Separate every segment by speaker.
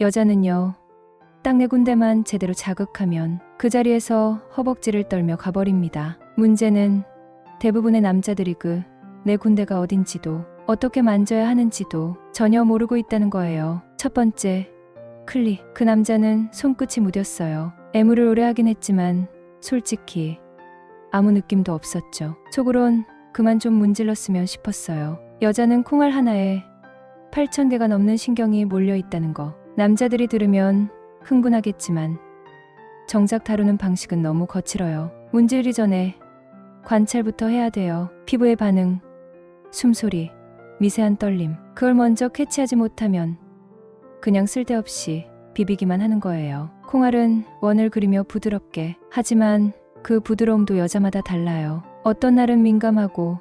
Speaker 1: 여자는요, 딱 네 군데만 제대로 자극하면 그 자리에서 허벅지를 떨며 가버립니다. 문제는 대부분의 남자들이 그 네 군데가 어딘지도 어떻게 만져야 하는지도 전혀 모르고 있다는 거예요. 첫 번째, 클리. 그 남자는 손끝이 무뎠어요. 애무를 오래 하긴 했지만 솔직히 아무 느낌도 없었죠. 속으론 그만 좀 문질렀으면 싶었어요. 여자는 콩알 하나에 8,000개가 넘는 신경이 몰려 있다는 거. 남자들이 들으면 흥분하겠지만 정작 다루는 방식은 너무 거칠어요. 문지르기 전에 관찰부터 해야 돼요. 피부의 반응, 숨소리, 미세한 떨림. 그걸 먼저 캐치하지 못하면 그냥 쓸데없이 비비기만 하는 거예요. 콩알은 원을 그리며 부드럽게, 하지만 그 부드러움도 여자마다 달라요. 어떤 날은 민감하고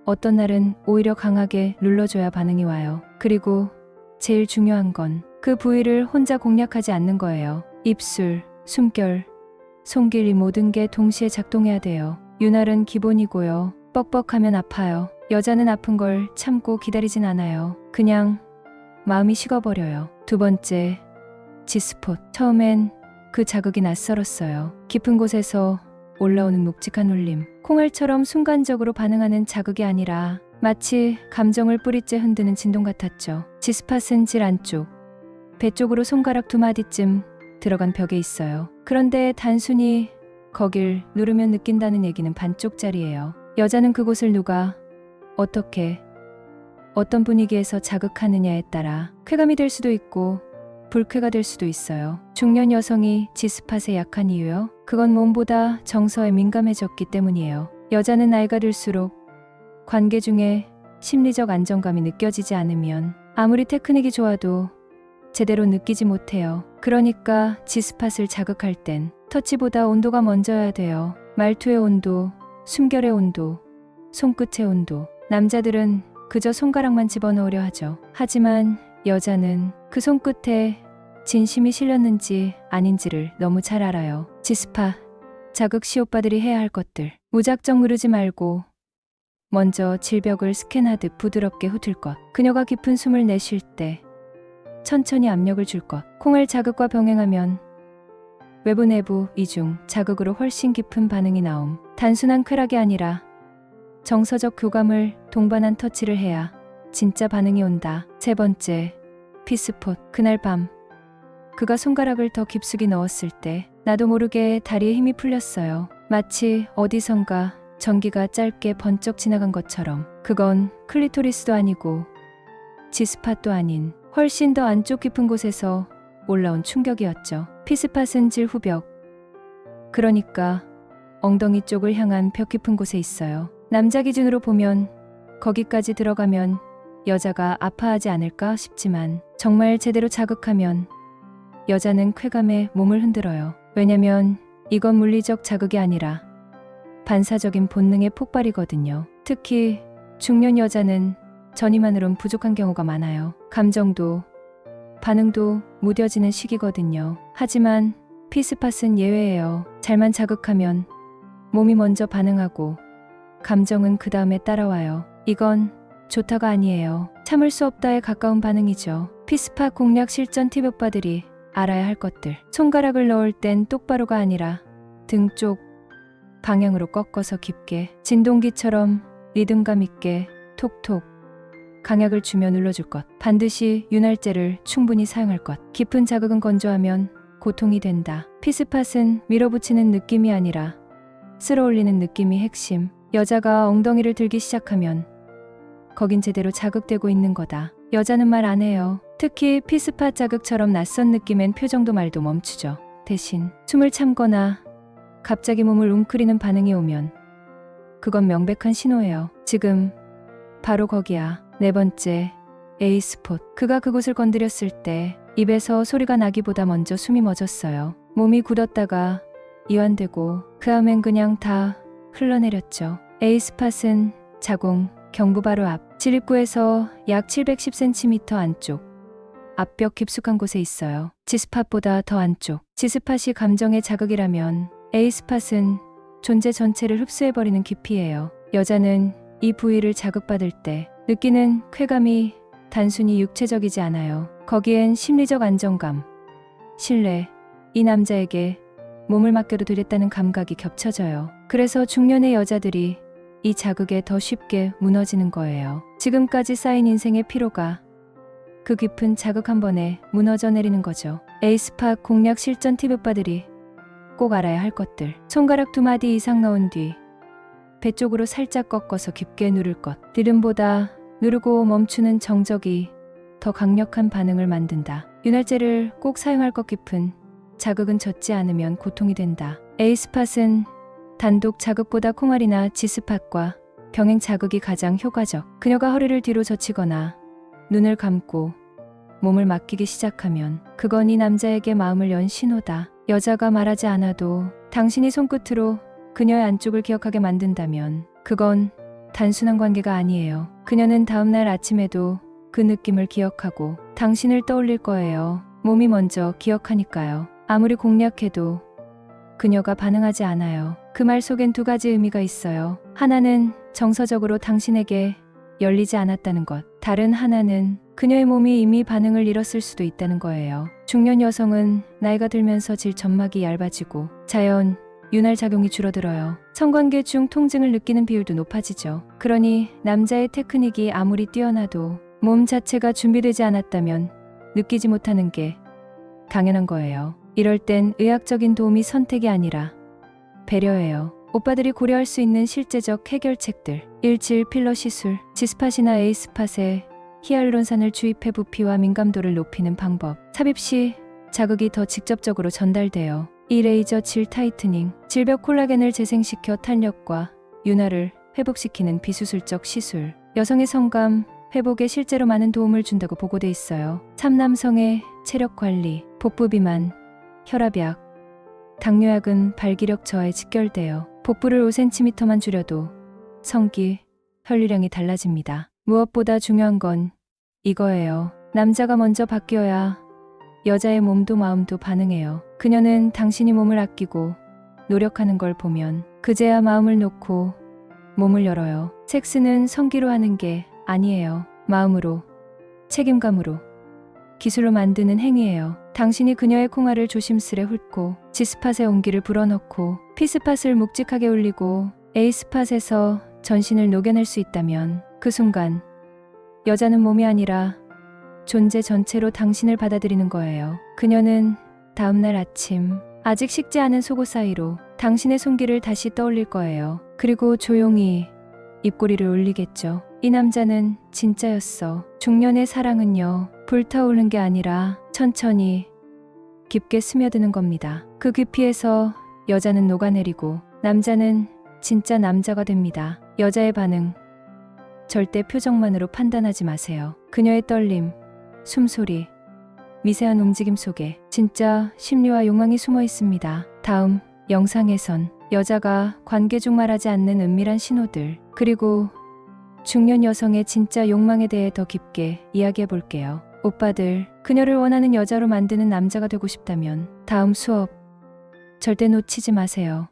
Speaker 1: 어떤 날은 오히려 강하게 눌러줘야 반응이 와요. 그리고 제일 중요한 건 그 부위를 혼자 공략하지 않는 거예요. 입술, 숨결, 손길, 이 모든 게 동시에 작동해야 돼요. 윤활은 기본이고요. 뻑뻑하면 아파요. 여자는 아픈 걸 참고 기다리진 않아요. 그냥 마음이 식어버려요. 두 번째, G스폿. 처음엔 그 자극이 낯설었어요. 깊은 곳에서 올라오는 묵직한 울림. 콩알처럼 순간적으로 반응하는 자극이 아니라 마치 감정을 뿌리째 흔드는 진동 같았죠. G스폿은 질 안쪽, 배 쪽으로 손가락 2마디쯤 들어간 벽에 있어요. 그런데 단순히 거길 누르면 느낀다는 얘기는 반쪽짜리예요. 여자는 그곳을 누가, 어떻게, 어떤 분위기에서 자극하느냐에 따라 쾌감이 될 수도 있고 불쾌가 될 수도 있어요. 중년 여성이 G스폿에 약한 이유요? 그건 몸보다 정서에 민감해졌기 때문이에요. 여자는 나이가 들수록 관계 중에 심리적 안정감이 느껴지지 않으면 아무리 테크닉이 좋아도 제대로 느끼지 못해요. 그러니까 G스폿을 자극할 땐 터치보다 온도가 먼저여야 돼요. 말투의 온도, 숨결의 온도, 손끝의 온도. 남자들은 그저 손가락만 집어넣으려 하죠. 하지만 여자는 그 손끝에 진심이 실렸는지 아닌지를 너무 잘 알아요. G스폿, 자극 시 오빠들이 해야 할 것들. 무작정 누르지 말고 먼저 질벽을 스캔하듯 부드럽게 훑을 것. 그녀가 깊은 숨을 내쉴 때 천천히 압력을 줄 것. 콩알 자극과 병행하면 외부 내부 이중 자극으로 훨씬 깊은 반응이 나옴. 단순한 쾌락이 아니라 정서적 교감을 동반한 터치를 해야 진짜 반응이 온다. 세 번째, P스폿. 그날 밤 그가 손가락을 더 깊숙이 넣었을 때 나도 모르게 다리에 힘이 풀렸어요. 마치 어디선가 전기가 짧게 번쩍 지나간 것처럼. 그건 클리토리스도 아니고 G스폿도 아닌 훨씬 더 안쪽 깊은 곳에서 올라온 충격이었죠. P스폿은 질 후벽, 그러니까 엉덩이 쪽을 향한 벽 깊은 곳에 있어요. 남자 기준으로 보면 거기까지 들어가면 여자가 아파하지 않을까 싶지만 정말 제대로 자극하면 여자는 쾌감에 몸을 흔들어요. 왜냐면 이건 물리적 자극이 아니라 반사적인 본능의 폭발이거든요. 특히 중년 여자는 전이만으론 부족한 경우가 많아요. 감정도 반응도 무뎌지는 시기거든요. 하지만 P스폿은 예외예요. 잘만 자극하면 몸이 먼저 반응하고 감정은 그 다음에 따라와요. 이건 좋다가 아니에요. 참을 수 없다에 가까운 반응이죠. P스폿 공략 실전 팁 오빠들이 알아야 할 것들. 손가락을 넣을 땐 똑바로가 아니라 등 쪽 방향으로 꺾어서 깊게, 진동기처럼 리듬감 있게 톡톡 강약을 주며 눌러줄 것. 반드시 윤활제를 충분히 사용할 것. 깊은 자극은 건조하면 고통이 된다. P스폿은 밀어붙이는 느낌이 아니라 쓸어올리는 느낌이 핵심. 여자가 엉덩이를 들기 시작하면 거긴 제대로 자극되고 있는 거다. 여자는 말 안 해요. 특히 P스폿 자극처럼 낯선 느낌엔 표정도 말도 멈추죠. 대신 숨을 참거나 갑자기 몸을 웅크리는 반응이 오면 그건 명백한 신호예요. 지금 바로 거기야. 네 번째, A스폿. 그가 그곳을 건드렸을 때 입에서 소리가 나기보다 먼저 숨이 멎었어요. 몸이 굳었다가 이완되고 그 다음엔 그냥 다 흘러내렸죠. A스폿은 자궁, 경부 바로 앞, 질 입구에서 약 710cm 안쪽, 앞벽 깊숙한 곳에 있어요. G스폿보다 더 안쪽. G스폿이 감정의 자극이라면 A스폿은 존재 전체를 흡수해버리는 깊이예요. 여자는 이 부위를 자극받을 때 느끼는 쾌감이 단순히 육체적이지 않아요. 거기엔 심리적 안정감, 신뢰, 이 남자에게 몸을 맡겨도 되겠다는 감각이 겹쳐져요. 그래서 중년의 여자들이 이 자극에 더 쉽게 무너지는 거예요. 지금까지 쌓인 인생의 피로가 그 깊은 자극 한 번에 무너져 내리는 거죠. 에이스파 공략 실전 팁 오빠들이 꼭 알아야 할 것들. 손가락 2마디 이상 넣은 뒤 배 쪽으로 살짝 꺾어서 깊게 누를 것. 리듬보다 누르고 멈추는 정적이 더 강력한 반응을 만든다. 윤활제를 꼭 사용할 것. 깊은 자극은 젖지 않으면 고통이 된다. A스팟은 단독 자극보다 콩알이나 G스팟과 병행 자극이 가장 효과적. 그녀가 허리를 뒤로 젖히거나 눈을 감고 몸을 맡기기 시작하면 그건 이 남자에게 마음을 연 신호다. 여자가 말하지 않아도 당신이 손끝으로 그녀의 안쪽을 기억하게 만든다면 그건 단순한 관계가 아니에요. 그녀는 다음날 아침에도 그 느낌을 기억하고 당신을 떠올릴 거예요. 몸이 먼저 기억하니까요. 아무리 공략해도 그녀가 반응하지 않아요. 그 말 속엔 2가지 의미가 있어요. 하나는 정서적으로 당신에게 열리지 않았다는 것. 다른 하나는 그녀의 몸이 이미 반응을 잃었을 수도 있다는 거예요. 중년 여성은 나이가 들면서 질 점막이 얇아지고 자연, 윤활 작용이 줄어들어요. 성관계 중 통증을 느끼는 비율도 높아지죠. 그러니 남자의 테크닉이 아무리 뛰어나도 몸 자체가 준비되지 않았다면 느끼지 못하는 게 당연한 거예요. 이럴 땐 의학적인 도움이 선택이 아니라 배려예요. 오빠들이 고려할 수 있는 실제적 해결책들. 1. 필러 시술. G스팟이나 A스팟에 히알루론산을 주입해 부피와 민감도를 높이는 방법. 삽입 시 자극이 더 직접적으로 전달돼요. 2. 레이저 질 타이트닝. 질벽 콜라겐을 재생시켜 탄력과 윤활을 회복시키는 비수술적 시술. 여성의 성감 회복에 실제로 많은 도움을 준다고 보고돼 있어요. 3. 남성의 체력 관리. 복부 비만, 혈압약, 당뇨약은 발기력 저하에 직결돼요. 복부를 5cm만 줄여도 성기, 혈류량이 달라집니다. 무엇보다 중요한 건 이거예요. 남자가 먼저 바뀌어야 여자의 몸도 마음도 반응해요. 그녀는 당신이 몸을 아끼고 노력하는 걸 보면 그제야 마음을 놓고 몸을 열어요. 섹스는 성기로 하는 게 아니에요. 마음으로, 책임감으로, 기술로 만드는 행위예요. 당신이 그녀의 콩알을 조심스레 훑고 G스팟에 온기를 불어넣고 P스팟을 묵직하게 올리고 A스팟에서 전신을 녹여낼 수 있다면 그 순간 여자는 몸이 아니라 존재 전체로 당신을 받아들이는 거예요. 그녀는 다음날 아침 아직 식지 않은 속옷 사이로 당신의 손길을 다시 떠올릴 거예요. 그리고 조용히 입꼬리를 울리겠죠. 이 남자는 진짜였어. 중년의 사랑은요, 불타오르는 게 아니라 천천히 깊게 스며드는 겁니다. 그 깊이에서 여자는 녹아내리고 남자는 진짜 남자가 됩니다. 여자의 반응, 절대 표정만으로 판단하지 마세요. 그녀의 떨림, 숨소리, 미세한 움직임 속에 진짜 심리와 욕망이 숨어 있습니다. 다음 영상에선 여자가 관계 중 말하지 않는 은밀한 신호들, 그리고 중년 여성의 진짜 욕망에 대해 더 깊게 이야기해 볼게요. 오빠들, 그녀를 원하는 여자로 만드는 남자가 되고 싶다면 다음 수업 절대 놓치지 마세요.